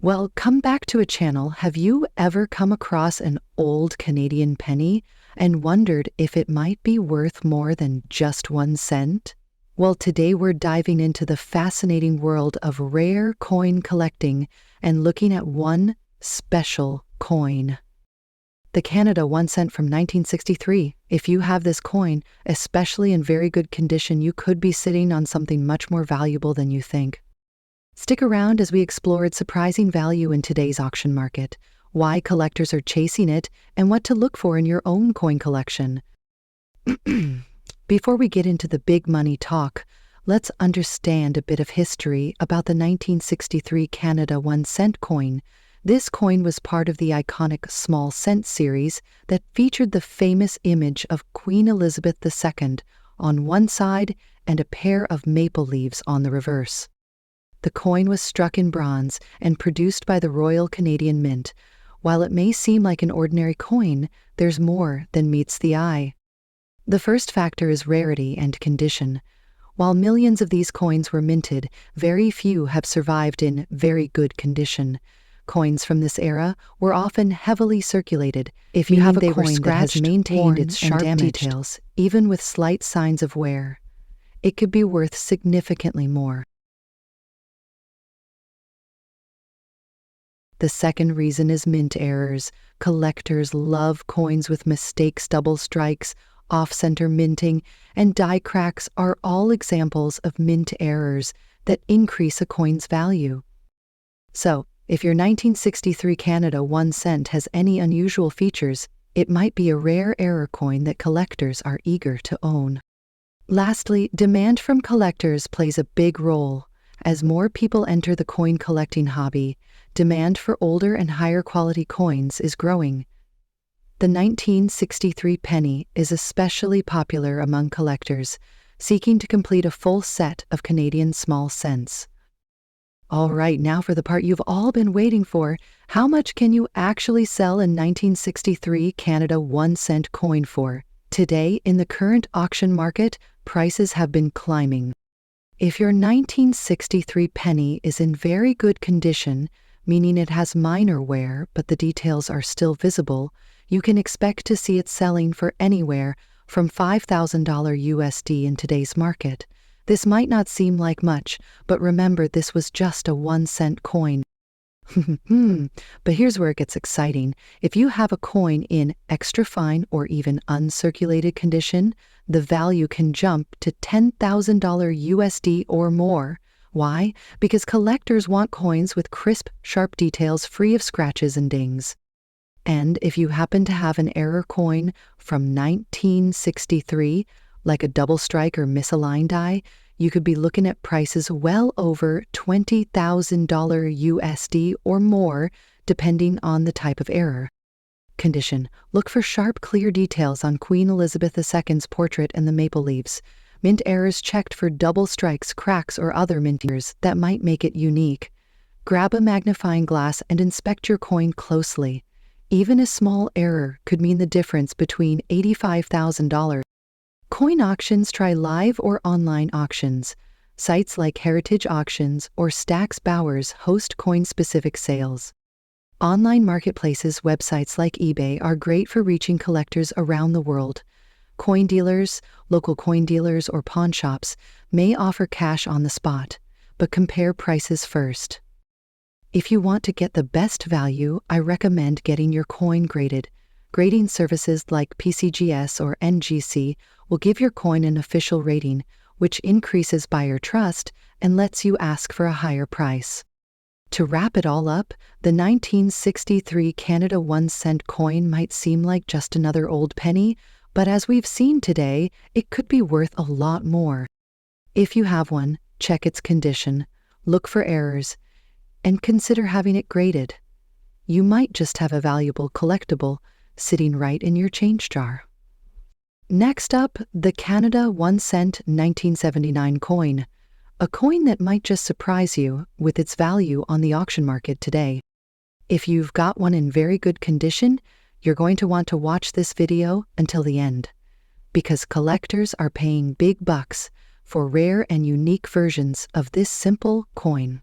Well, come back to a channel. Have you ever come across an old Canadian penny and wondered if it might be worth more than just 1 cent? Well, today we're diving into the fascinating world of rare coin collecting and looking at one special coin. The Canada 1 cent from 1963. If you have this coin, especially in very good condition, you could be sitting on something much more valuable than you think. Stick around as we explore its surprising value in today's auction market, why collectors are chasing it, and what to look for in your own coin collection. Before we get into the big money talk, let's understand a bit of history about the 1963 Canada 1 cent coin. This coin was part of the iconic small cent series that featured the famous image of Queen Elizabeth II on one side and a pair of maple leaves on the reverse. The coin was struck in bronze and produced by the Royal Canadian Mint. While it may seem like an ordinary coin, there's more than meets the eye. The first factor is rarity and condition. While millions of these coins were minted, very few have survived in very good condition. Coins from this era were often heavily circulated. If you have a coin that has maintained its sharp details, even with slight signs of wear, it could be worth significantly more. The second reason is mint errors. Collectors love coins with mistakes, double strikes, off-center minting, and die cracks are all examples of mint errors that increase a coin's value. So, if your 1963 Canada 1 cent has any unusual features, it might be a rare error coin that collectors are eager to own. Lastly, demand from collectors plays a big role. As more people enter the coin collecting hobby, demand for older and higher quality coins is growing. The 1963 penny is especially popular among collectors seeking to complete a full set of Canadian small cents. All right, now for the part you've all been waiting for. How much can you actually sell a 1963 Canada 1 cent coin for? Today, in the current auction market, prices have been climbing. If your 1963 penny is in very good condition, meaning it has minor wear but the details are still visible, you can expect to see it selling for anywhere from $5,000 USD in today's market. This might not seem like much, but remember this was just a 1 cent coin. But here's where it gets exciting. If you have a coin in extra fine or even uncirculated condition, the value can jump to $10,000 USD or more. Why? Because collectors want coins with crisp, sharp details free of scratches and dings. And if you happen to have an error coin from 1963, like a double strike or misaligned die, you could be looking at prices well over $20,000 USD or more, depending on the type of error. Condition: look for sharp, clear details on Queen Elizabeth II's portrait and the maple leaves. Mint errors checked for double strikes, cracks, or other mint errors that might make it unique. Grab a magnifying glass and inspect your coin closely. Even a small error could mean the difference between $85,000. Coin auctions try live or online auctions. Sites like Heritage Auctions or Stack's Bowers host coin-specific sales. Online marketplaces, websites like eBay, are great for reaching collectors around the world. Coin dealers, local coin dealers, or pawn shops may offer cash on the spot, but compare prices first. If you want to get the best value, I recommend getting your coin graded. Grading services like PCGS or NGC will give your coin an official rating, which increases buyer trust and lets you ask for a higher price. To wrap it all up, the 1963 Canada 1 cent coin might seem like just another old penny, but as we've seen today, it could be worth a lot more. If you have one, check its condition, look for errors, and consider having it graded. You might just have a valuable collectible sitting right in your change jar. Next up, the Canada 1 cent 1979 coin, a coin that might just surprise you with its value on the auction market today. If you've got one in very good condition, you're going to want to watch this video until the end, because collectors are paying big bucks for rare and unique versions of this simple coin.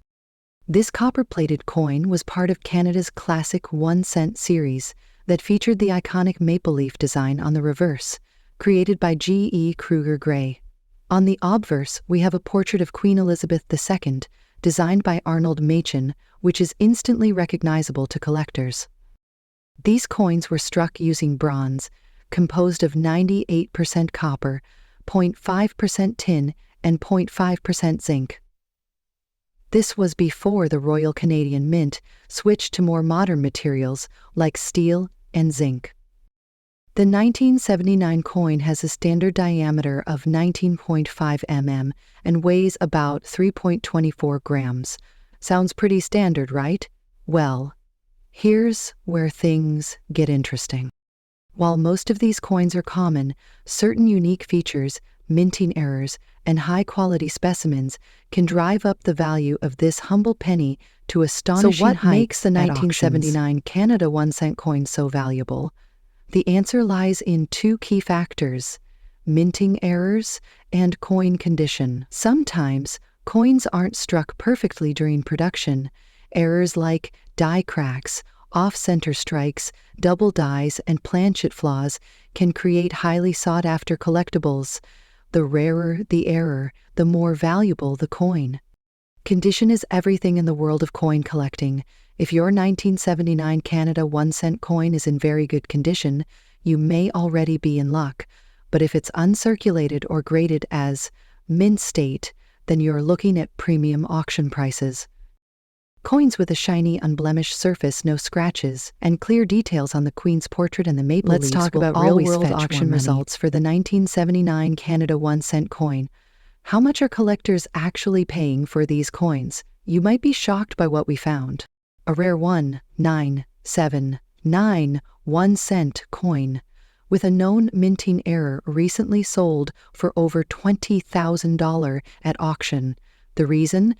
This copper-plated coin was part of Canada's classic 1 cent series that featured the iconic maple leaf design on the reverse, created by G.E. Kruger Gray. On the obverse, we have a portrait of Queen Elizabeth II, designed by Arnold Machen, which is instantly recognizable to collectors. These coins were struck using bronze, composed of 98% copper, 0.5% tin, and 0.5% zinc. This was before the Royal Canadian Mint switched to more modern materials like steel and zinc. The 1979 coin has a standard diameter of 19.5 mm and weighs about 3.24 grams. Sounds pretty standard, right? Well, here's where things get interesting. While most of these coins are common, certain unique features, minting errors, and high-quality specimens can drive up the value of this humble penny to astonishing heights. So what makes the 1979 Canada 1 cent coin so valuable? The answer lies in two key factors: minting errors and coin condition. Sometimes, coins aren't struck perfectly during production. Errors like die cracks, off-center strikes, double dies, and planchet flaws can create highly sought-after collectibles. The rarer the error, the more valuable the coin. Condition is everything in the world of coin collecting. If your 1979 Canada 1 cent coin is in very good condition, you may already be in luck. But if it's uncirculated or graded as mint state, then you're looking at premium auction prices. Coins with a shiny, unblemished surface, no scratches, and clear details on the Queen's portrait and the maple leaves. Let's talk about real-world auction results for the 1979 Canada 1 cent coin. How much are collectors actually paying for these coins? You might be shocked by what we found. A rare 1979 1 cent coin with a known minting error recently sold for over $20,000 at auction. The reason?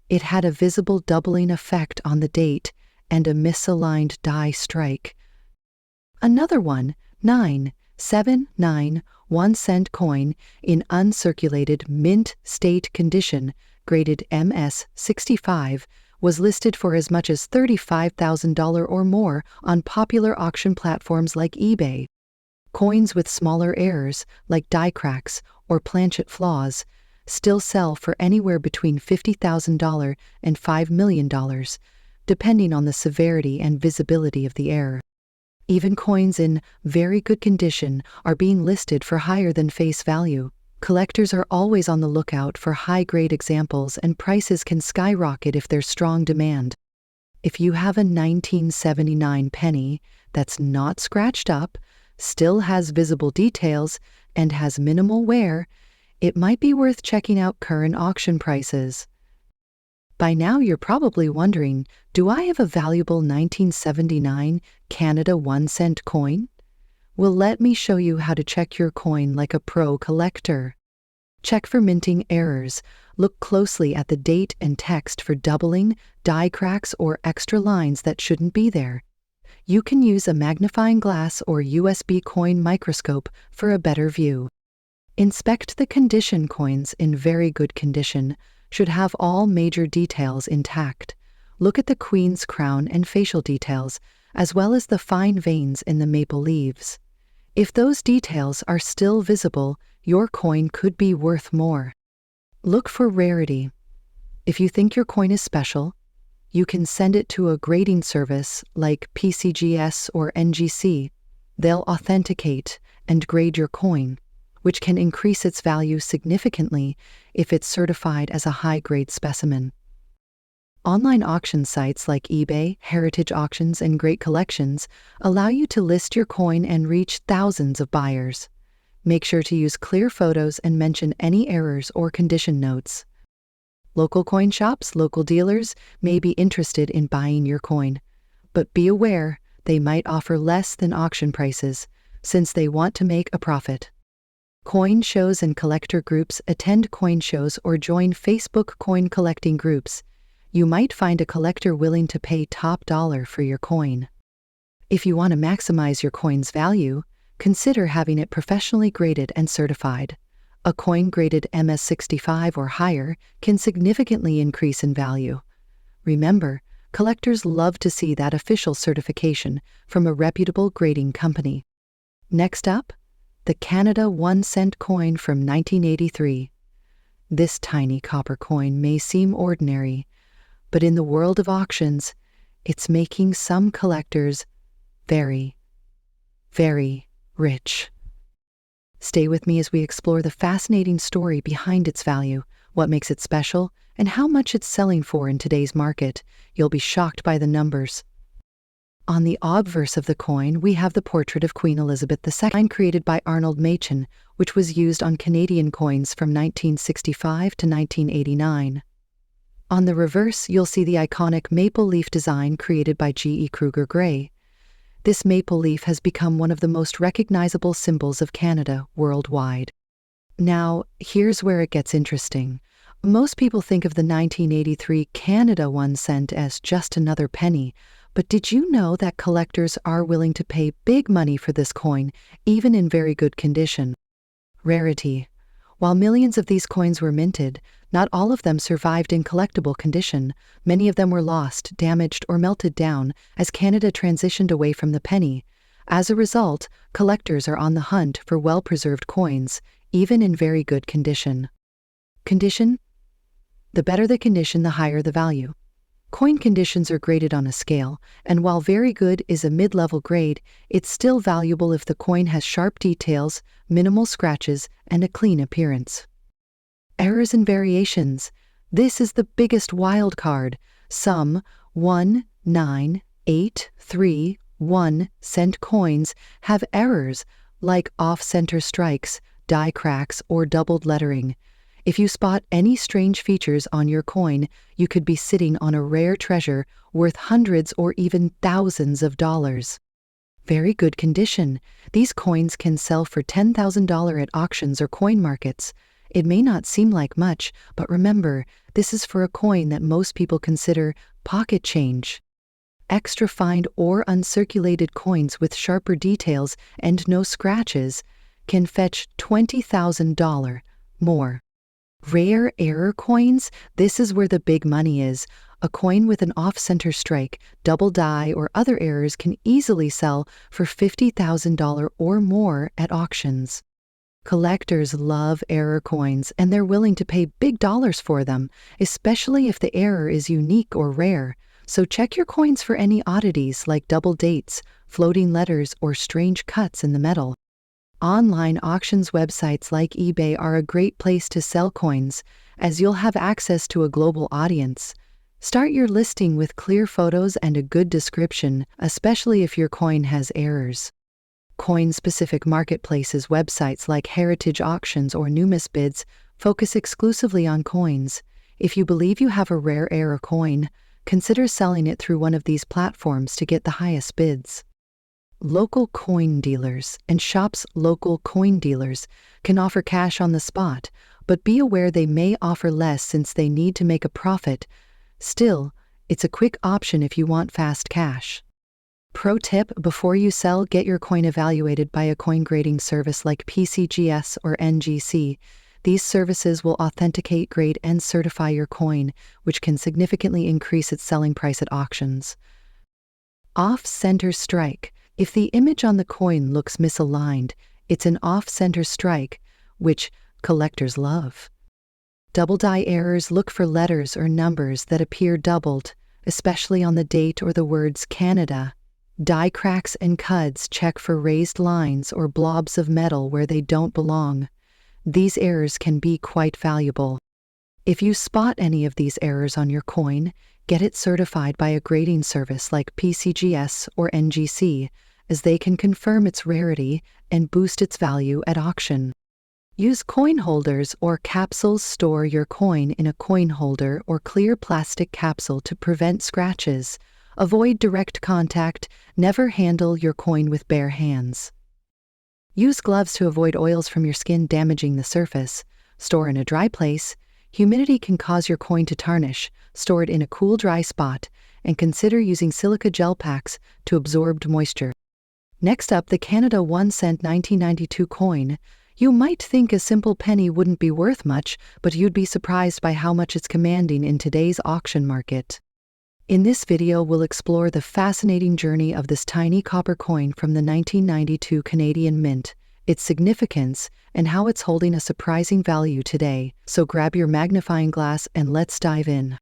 It had a visible doubling effect on the date and a misaligned die strike. Another 1979 1 cent coin in uncirculated mint state condition, graded MS-65, was listed for as much as $35,000 or more on popular auction platforms like eBay. Coins with smaller errors, like die cracks or planchet flaws, still sell for anywhere between $50,000 and $5 million, depending on the severity and visibility of the error. Even coins in very good condition are being listed for higher than face value. Collectors are always on the lookout for high-grade examples, and prices can skyrocket if there's strong demand. If you have a 1979 penny that's not scratched up, still has visible details, and has minimal wear, it might be worth checking out current auction prices. By now you're probably wondering, do I have a valuable 1979 Canada 1 cent coin? Well, let me show you how to check your coin like a pro collector. Check for minting errors. Look closely at the date and text for doubling, die cracks, or extra lines that shouldn't be there. You can use a magnifying glass or USB coin microscope for a better view. Inspect the condition. Coins in very good condition should have all major details intact. Look at the Queen's crown and facial details, as well as the fine veins in the maple leaves. If those details are still visible, your coin could be worth more. Look for rarity. If you think your coin is special, you can send it to a grading service like PCGS or NGC. They'll authenticate and grade your coin, which can increase its value significantly if it's certified as a high-grade specimen. Online auction sites like eBay, Heritage Auctions, and Great Collections allow you to list your coin and reach thousands of buyers. Make sure to use clear photos and mention any errors or condition notes. Local coin shops, local dealers may be interested in buying your coin, but be aware they might offer less than auction prices since they want to make a profit. Coin shows and collector groups. Attend coin shows or join Facebook coin collecting groups. You might find a collector willing to pay top dollar for your coin. If you want to maximize your coin's value, consider having it professionally graded and certified. A coin graded MS-65 or higher can significantly increase in value. Remember, collectors love to see that official certification from a reputable grading company. Next up, the Canada 1-cent coin from 1983. This tiny copper coin may seem ordinary, but in the world of auctions, it's making some collectors very, very rich. Stay with me as we explore the fascinating story behind its value, what makes it special, and how much it's selling for in today's market. You'll be shocked by the numbers. On the obverse of the coin, we have the portrait of Queen Elizabeth II, created by Arnold Machen, which was used on Canadian coins from 1965 to 1989. On the reverse, you'll see the iconic maple leaf design created by G.E. Kruger Gray. This maple leaf has become one of the most recognizable symbols of Canada worldwide. Now, here's where it gets interesting. Most people think of the 1983 Canada 1 cent as just another penny, but did you know that collectors are willing to pay big money for this coin, even in very good condition? Rarity. While millions of these coins were minted, not all of them survived in collectible condition. Many of them were lost, damaged, or melted down as Canada transitioned away from the penny. As a result, collectors are on the hunt for well-preserved coins, even in very good condition. Condition? The better the condition, the higher the value. Coin conditions are graded on a scale, and while very good is a mid-level grade, it's still valuable if the coin has sharp details, minimal scratches, and a clean appearance. Errors and variations. This is the biggest wild card. Some 19831 cent coins have errors like off-center strikes, die cracks, or doubled lettering. If you spot any strange features on your coin, you could be sitting on a rare treasure worth hundreds or even thousands of dollars. Very good condition. These coins can sell for $10,000 at auctions or coin markets. It may not seem like much, but remember, this is for a coin that most people consider pocket change. Extra fine or uncirculated coins with sharper details and no scratches can fetch $20,000 more. Rare error coins, this is where the big money is. A coin with an off-center strike, double die, or other errors can easily sell for $50,000 or more at auctions. Collectors love error coins, and they're willing to pay big dollars for them, especially if the error is unique or rare. So check your coins for any oddities like double dates, floating letters, or strange cuts in the metal. Online auctions websites like eBay are a great place to sell coins, as you'll have access to a global audience. Start your listing with clear photos and a good description, especially if your coin has errors. Coin-specific marketplaces websites like Heritage Auctions or NumisBids focus exclusively on coins. If you believe you have a rare error coin, consider selling it through one of these platforms to get the highest bids. Local coin dealers and shops. Local coin dealers can offer cash on the spot, but be aware they may offer less since they need to make a profit. Still, it's a quick option if you want fast cash. Pro tip: before you sell, get your coin evaluated by a coin grading service like PCGS or NGC. These services will authenticate, grade, and certify your coin, which can significantly increase its selling price at auctions. Off-center strike. If the image on the coin looks misaligned, it's an off-center strike, which collectors love. Double die errors. Look for letters or numbers that appear doubled, especially on the date or the words Canada. Die cracks and cuts. Check for raised lines or blobs of metal where they don't belong. These errors can be quite valuable. If you spot any of these errors on your coin, get it certified by a grading service like PCGS or NGC, as they can confirm its rarity and boost its value at auction. Use coin holders or capsules. Store your coin in a coin holder or clear plastic capsule to prevent scratches. Avoid direct contact. Never handle your coin with bare hands. Use gloves to avoid oils from your skin damaging the surface. Store in a dry place. Humidity can cause your coin to tarnish. Store it in a cool, dry spot, and consider using silica gel packs to absorb moisture. Next up, the Canada 1 cent 1992 coin. You might think a simple penny wouldn't be worth much, but you'd be surprised by how much it's commanding in today's auction market. In this video, we'll explore the fascinating journey of this tiny copper coin from the 1992 Canadian Mint, its significance, and how it's holding a surprising value today. So grab your magnifying glass and let's dive in.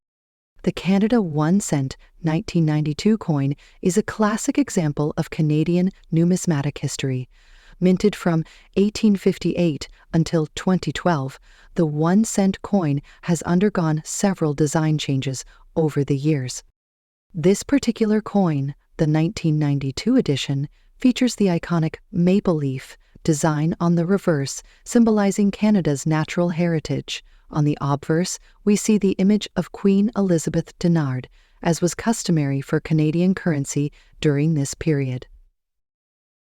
The Canada 1 cent 1992 coin is a classic example of Canadian numismatic history. Minted from 1858 until 2012, the 1 cent coin has undergone several design changes over the years. This particular coin, the 1992 edition, features the iconic maple leaf design on the reverse, symbolizing Canada's natural heritage. On the obverse, we see the image of Queen Elizabeth Denard, as was customary for Canadian currency during this period.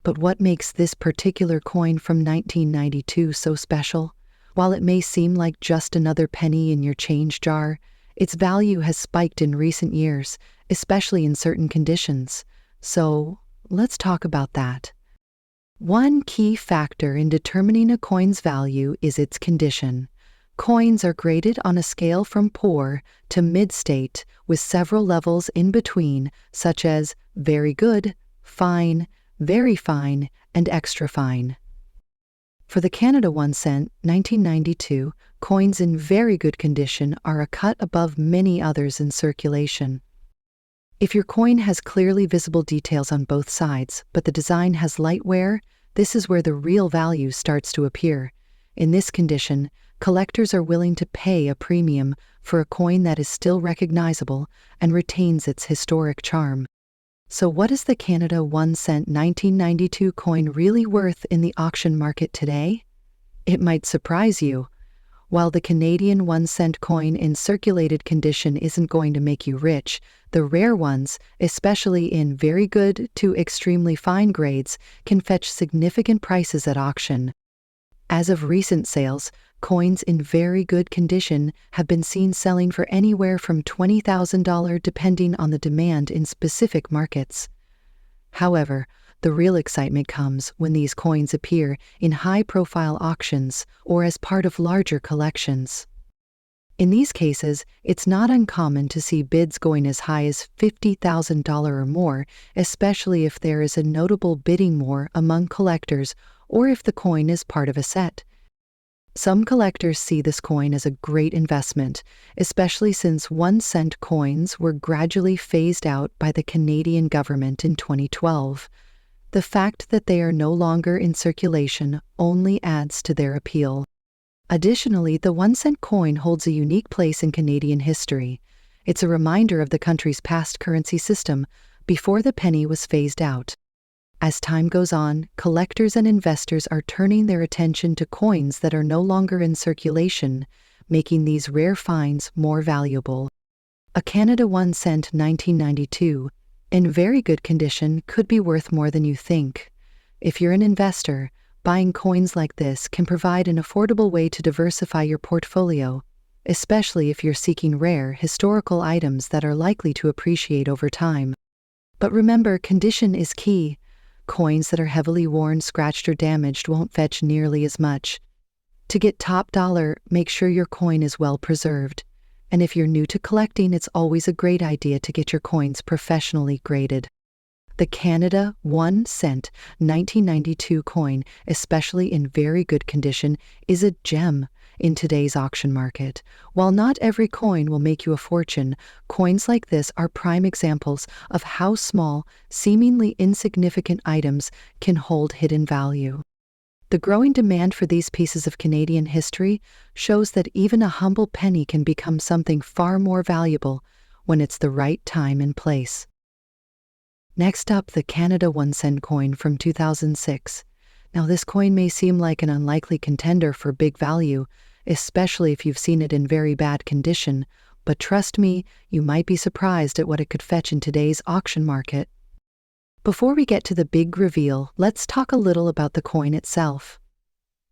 But what makes this particular coin from 1992 so special? While it may seem like just another penny in your change jar, its value has spiked in recent years, especially in certain conditions. So, let's talk about that. One key factor in determining a coin's value is its condition. Coins are graded on a scale from poor to mid-state, with several levels in between, such as very good, fine, very fine, and extra fine. For the Canada 1 cent 1992, coins in very good condition are a cut above many others in circulation. If your coin has clearly visible details on both sides, but the design has light wear, this is where the real value starts to appear. In this condition, collectors are willing to pay a premium for a coin that is still recognizable and retains its historic charm. So what is the Canada 1 cent 1992 coin really worth in the auction market today? It might surprise you. While the Canadian 1 cent coin in circulated condition isn't going to make you rich, the rare ones, especially in very good to extremely fine grades, can fetch significant prices at auction. As of recent sales, coins in very good condition have been seen selling for anywhere from $20,000 depending on the demand in specific markets. However, the real excitement comes when these coins appear in high-profile auctions or as part of larger collections. In these cases, it's not uncommon to see bids going as high as $50,000 or more, especially if there is a notable bidding war among collectors or if the coin is part of a set. Some collectors see this coin as a great investment, especially since 1 cent coins were gradually phased out by the Canadian government in 2012. The fact that they are no longer in circulation only adds to their appeal. Additionally, the 1 cent coin holds a unique place in Canadian history. It's a reminder of the country's past currency system before the penny was phased out. As time goes on, collectors and investors are turning their attention to coins that are no longer in circulation, making these rare finds more valuable. A Canada 1 cent 1992, in very good condition, could be worth more than you think. If you're an investor, buying coins like this can provide an affordable way to diversify your portfolio, especially if you're seeking rare, historical items that are likely to appreciate over time. But remember, condition is key. Coins that are heavily worn, scratched, or damaged won't fetch nearly as much. To get top dollar, make sure your coin is well preserved. And if you're new to collecting, it's always a great idea to get your coins professionally graded. The Canada 1 cent 1992 coin, especially in very good condition, is a gem in today's auction market. While not every coin will make you a fortune, coins like this are prime examples of how small, seemingly insignificant items can hold hidden value. The growing demand for these pieces of Canadian history shows that even a humble penny can become something far more valuable when it's the right time and place. Next up, the Canada 1 cent coin from 2006. Now, this coin may seem like an unlikely contender for big value, especially if you've seen it in very bad condition, but trust me, you might be surprised at what it could fetch in today's auction market. Before we get to the big reveal, let's talk a little about the coin itself.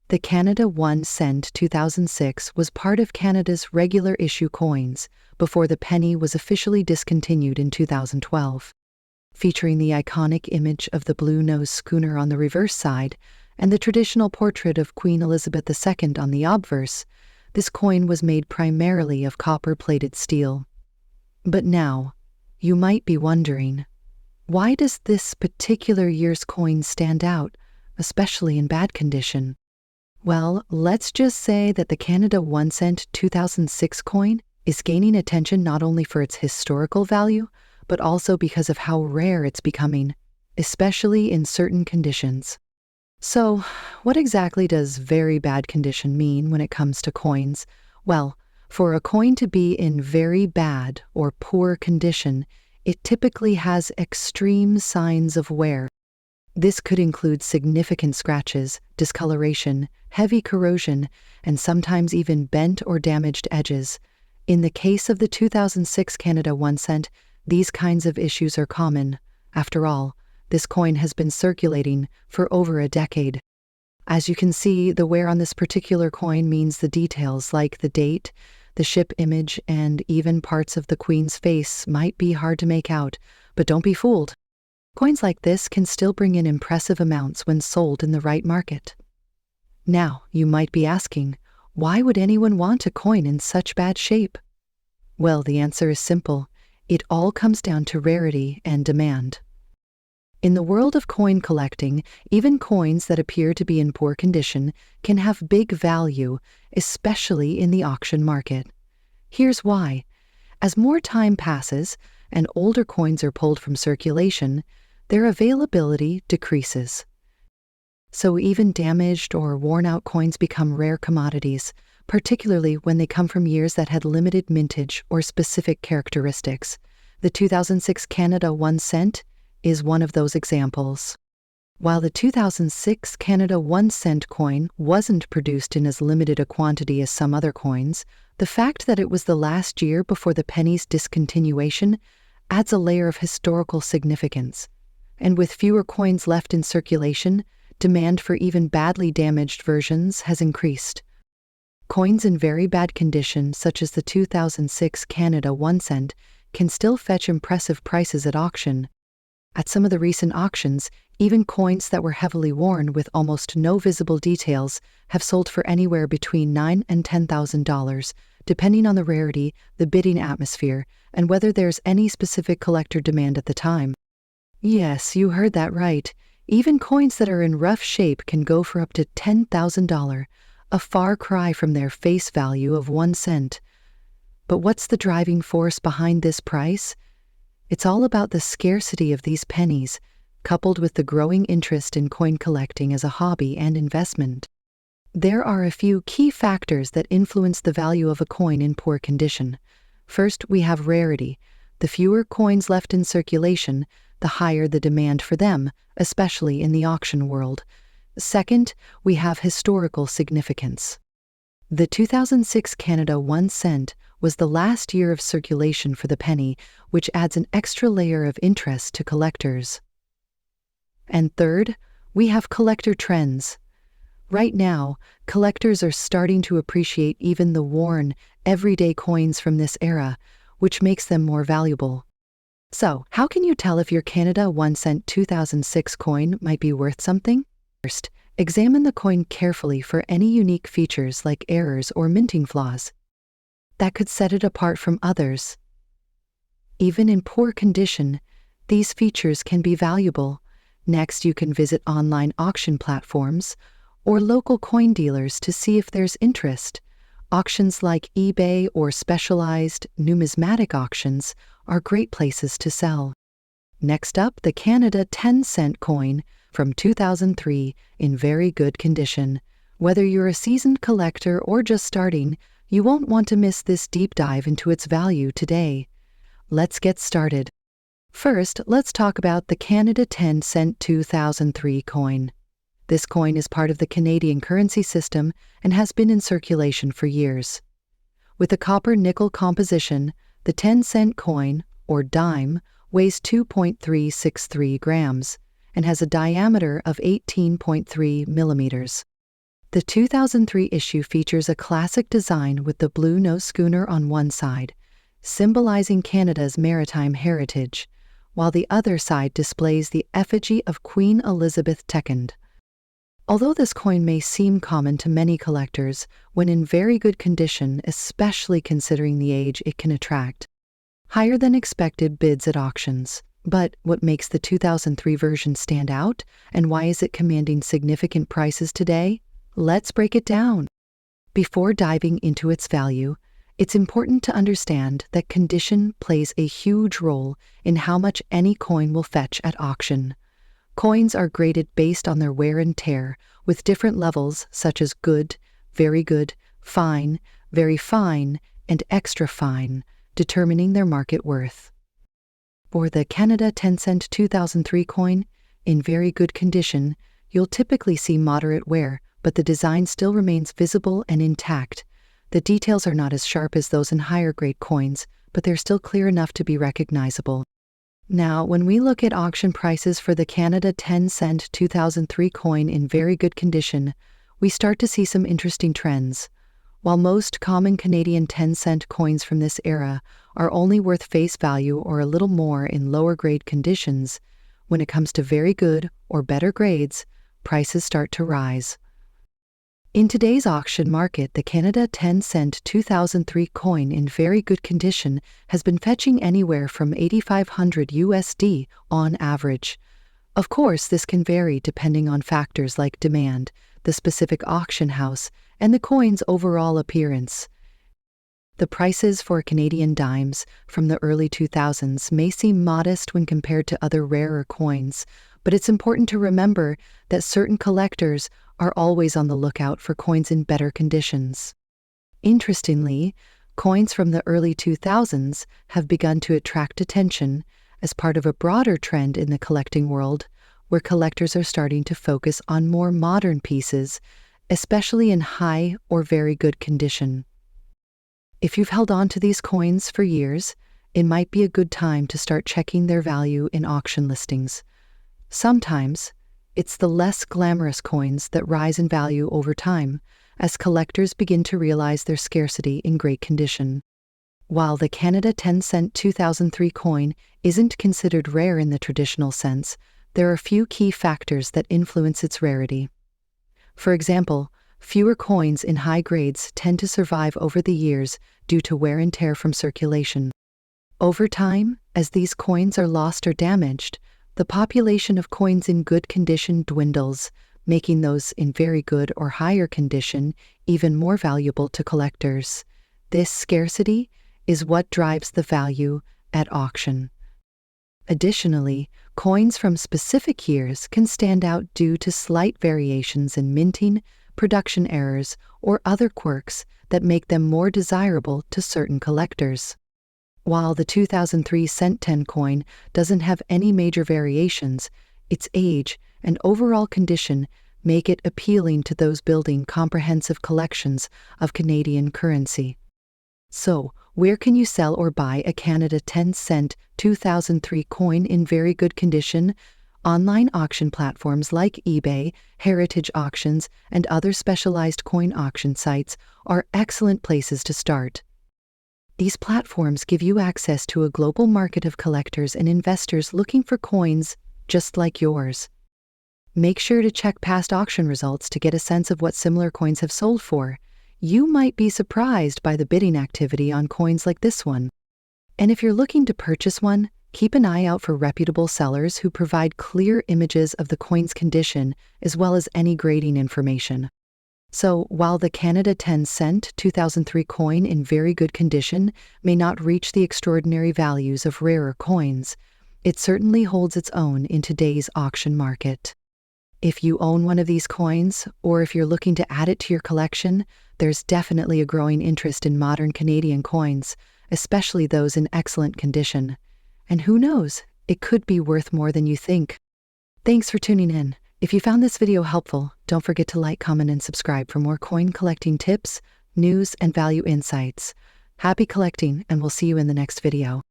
The Canada 1 cent 2006 was part of Canada's regular issue coins before the penny was officially discontinued in 2012. Featuring the iconic image of the blue-nosed schooner on the reverse side and the traditional portrait of Queen Elizabeth II on the obverse, this coin was made primarily of copper-plated steel. But now, You might be wondering, why does this particular year's coin stand out, especially in bad condition? Well, let's just say that the Canada 1 cent 2006 coin is gaining attention not only for its historical value, but also because of how rare it's becoming, especially in certain conditions. So, what exactly does very bad condition mean when it comes to coins? Well, for a coin to be in very bad or poor condition, it typically has extreme signs of wear. This could include significant scratches, discoloration, heavy corrosion, and sometimes even bent or damaged edges. In the case of the 2006 Canada 1 cent, these kinds of issues are common. After all, this coin has been circulating for over a decade. As you can see, the wear on this particular coin means the details like the date, the ship image, and even parts of the Queen's face might be hard to make out, but don't be fooled. Coins like this can still bring in impressive amounts when sold in the right market. Now, you might be asking, why would anyone want a coin in such bad shape? Well, the answer is simple. It all comes down to rarity and demand. In the world of coin collecting, even coins that appear to be in poor condition can have big value, especially in the auction market. Here's why. As more time passes and older coins are pulled from circulation, their availability decreases. So even damaged or worn-out coins become rare commodities, particularly when they come from years that had limited mintage or specific characteristics. The 2006 Canada 1 cent is one of those examples. While the 2006 Canada 1 cent coin wasn't produced in as limited a quantity as some other coins, the fact that it was the last year before the penny's discontinuation adds a layer of historical significance. And with fewer coins left in circulation, demand for even badly damaged versions has increased. Coins in very bad condition, such as the 2006 Canada 1 cent, can still fetch impressive prices at auction. At some of the recent auctions, even coins that were heavily worn with almost no visible details have sold for anywhere between $9,000 and $10,000, depending on the rarity, the bidding atmosphere, and whether there's any specific collector demand at the time. Yes, you heard that right. Even coins that are in rough shape can go for up to $10,000, a far cry from their face value of 1 cent. But what's the driving force behind this price? It's all about the scarcity of these pennies, coupled with the growing interest in coin collecting as a hobby and investment. There are a few key factors that influence the value of a coin in poor condition. First, we have rarity. The fewer coins left in circulation, the higher the demand for them, especially in the auction world. Second, we have historical significance. The 2006 Canada 1 cent was the last year of circulation for the penny, which adds an extra layer of interest to collectors. And third, we have collector trends. Right now, collectors are starting to appreciate even the worn, everyday coins from this era, which makes them more valuable. So, how can you tell if your Canada 1 cent 2006 coin might be worth something? First, examine the coin carefully for any unique features like errors or minting flaws that could set it apart from others. Even in poor condition, these features can be valuable. Next, you can visit online auction platforms or local coin dealers to see if there's interest. Auctions like eBay or specialized numismatic auctions are great places to sell. Next up, the Canada 10 cent coin from 2003 in very good condition. Whether you're a seasoned collector or just starting, you won't want to miss this deep dive into its value today. Let's get started. First, let's talk about the Canada 10 cent 2003 coin. This coin is part of the Canadian currency system and has been in circulation for years. With a copper-nickel composition, the 10 cent coin, or dime, weighs 2.363 grams and has a diameter of 18.3 millimeters. The 2003 issue features a classic design with the blue nose schooner on one side, symbolizing Canada's maritime heritage, while the other side displays the effigy of Queen Elizabeth II. Although this coin may seem common to many collectors when in very good condition, especially considering the age it can attract, higher than expected bids at auctions. But what makes the 2003 version stand out, and why is it commanding significant prices today? Let's break it down. Before diving into its value, it's important to understand that condition plays a huge role in how much any coin will fetch at auction. Coins are graded based on their wear and tear, with different levels such as good, very good, fine, very fine, and extra fine, determining their market worth. For the Canada 10-cent 2003 coin, in very good condition, you'll typically see moderate wear, but the design still remains visible and intact. The details are not as sharp as those in higher-grade coins, but they're still clear enough to be recognizable. Now, when we look at auction prices for the Canada 10-cent 2003 coin in very good condition, we start to see some interesting trends. While most common Canadian 10-cent coins from this era are only worth face value or a little more in lower-grade conditions, when it comes to very good or better grades, prices start to rise. In today's auction market, the Canada 10-cent 2003 coin in very good condition has been fetching anywhere from $8,500 USD on average. Of course, this can vary depending on factors like demand, the specific auction house, and the coin's overall appearance. The prices for Canadian dimes from the early 2000s may seem modest when compared to other rarer coins, but it's important to remember that certain collectors are always on the lookout for coins in better conditions. Interestingly, coins from the early 2000s have begun to attract attention as part of a broader trend in the collecting world, where collectors are starting to focus on more modern pieces, especially in high or very good condition. If you've held on to these coins for years, it might be a good time to start checking their value in auction listings. Sometimes, it's the less glamorous coins that rise in value over time, as collectors begin to realize their scarcity in great condition. While the Canada 10-cent 2003 coin isn't considered rare in the traditional sense, there are a few key factors that influence its rarity. For example, fewer coins in high grades tend to survive over the years due to wear and tear from circulation. Over time, as these coins are lost or damaged, the population of coins in good condition dwindles, making those in very good or higher condition even more valuable to collectors. This scarcity is what drives the value at auction. Additionally, coins from specific years can stand out due to slight variations in minting, production errors, or other quirks that make them more desirable to certain collectors. While the 2003 cent 10 coin doesn't have any major variations, its age and overall condition make it appealing to those building comprehensive collections of Canadian currency. So, where can you sell or buy a Canada 10-cent 2003 coin in very good condition? Online auction platforms like eBay, Heritage Auctions, and other specialized coin auction sites are excellent places to start. These platforms give you access to a global market of collectors and investors looking for coins just like yours. Make sure to check past auction results to get a sense of what similar coins have sold for. You might be surprised by the bidding activity on coins like this one. And if you're looking to purchase one, keep an eye out for reputable sellers who provide clear images of the coin's condition as well as any grading information. So, while the Canada 10-cent 2003 coin in very good condition may not reach the extraordinary values of rarer coins, it certainly holds its own in today's auction market. If you own one of these coins, or if you're looking to add it to your collection, there's definitely a growing interest in modern Canadian coins, especially those in excellent condition. And who knows, it could be worth more than you think. Thanks for tuning in. If you found this video helpful, don't forget to like, comment, and subscribe for more coin collecting tips, news, and value insights. Happy collecting, and we'll see you in the next video.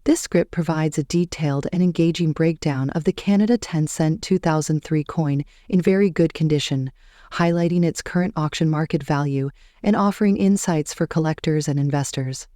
This script provides a detailed and engaging breakdown of the Canada 10-cent 2003 coin in very good condition, highlighting its current auction market value and offering insights for collectors and investors.